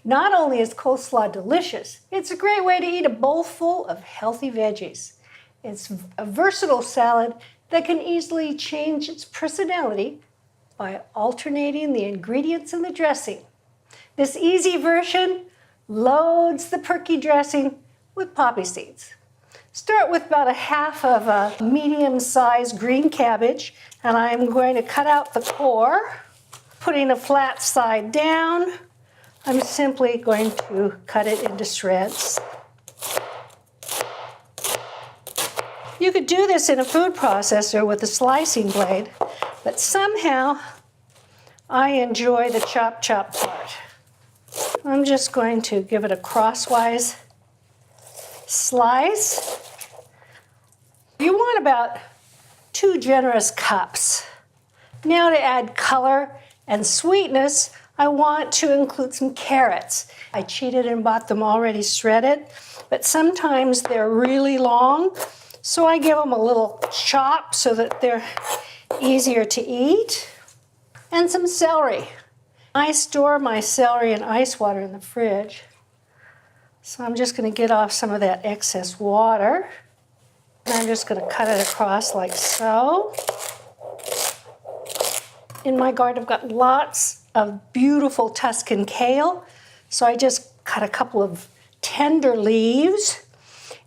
Not only is coleslaw delicious, it's a great way to eat a bowl full of healthy veggies. It's a versatile salad that can easily change its personality by alternating the ingredients in the dressing. This easy version loads the perky dressing with poppy seeds. Start with about a half of a medium-sized green cabbage, and I'm going to cut out the core. Putting the flat side down, I'm simply going to cut it into shreds. You could do this in a food processor with a slicing blade, but somehow I enjoy the chop part. I'm just going to give it a crosswise slice. You want about 2 generous cups. Now to add color and sweetness, I want to include some carrots. I cheated and bought them already shredded, but sometimes they're really long, so I give them a little chop so that they're easier to eat. And some celery. I store my celery in ice water in the fridge, so I'm just going to get off some of that excess water. And I'm just going to cut it across like so. In my garden, I've got lots of beautiful Tuscan kale, so I just cut a couple of tender leaves.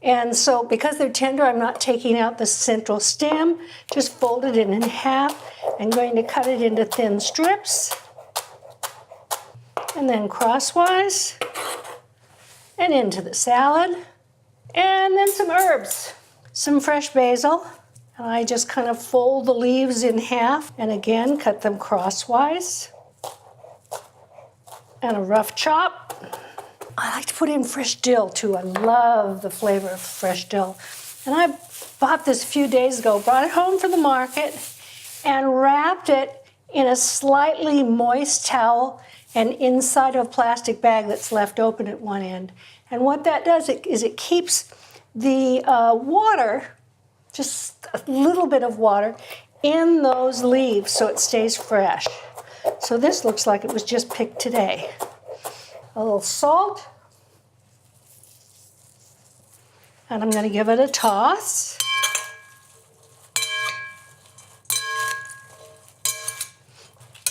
And so because they're tender, I'm not taking out the central stem, just folded it in half. I'm going to cut it into thin strips, and then crosswise, and into the salad. And then some herbs, some fresh basil. And I just kind of fold the leaves in half, and again, cut them crosswise. And a rough chop. I like to put in fresh dill too. I love the flavor of fresh dill. And I bought this a few days ago, brought it home from the market, and wrapped it in a slightly moist towel and inside of a plastic bag that's left open at one end. And what that does is it keeps the water, just a little bit of water, in those leaves so it stays fresh. So this looks like it was just picked today. A little salt. And I'm going to give it a toss.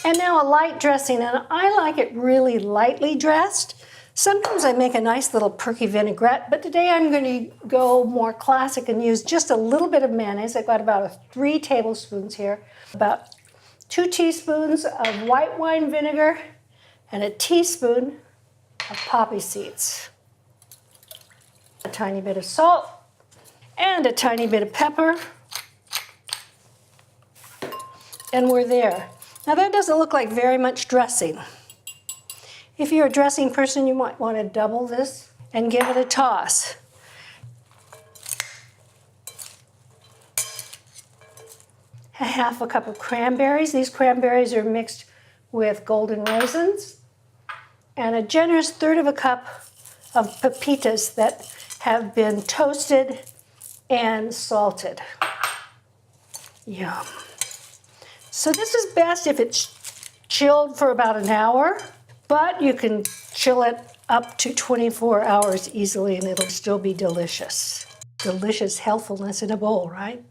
And now a light dressing, and I like it really lightly dressed. Sometimes I make a nice little perky vinaigrette, but today I'm going to go more classic and use just a little bit of mayonnaise. I've got about 3 tablespoons here, about 2 teaspoons of white wine vinegar, and a teaspoon of poppy seeds. A tiny bit of salt, and a tiny bit of pepper. And we're there. Now that doesn't look like very much dressing. If you're a dressing person, you might want to double this and give it a toss. A half a cup of cranberries. These cranberries are mixed with golden raisins. And a generous 1/3 of a cup of pepitas that have been toasted and salted. Yum. So this is best if it's chilled for about an hour, but you can chill it up to 24 hours easily and it'll still be delicious. Delicious healthfulness in a bowl, right?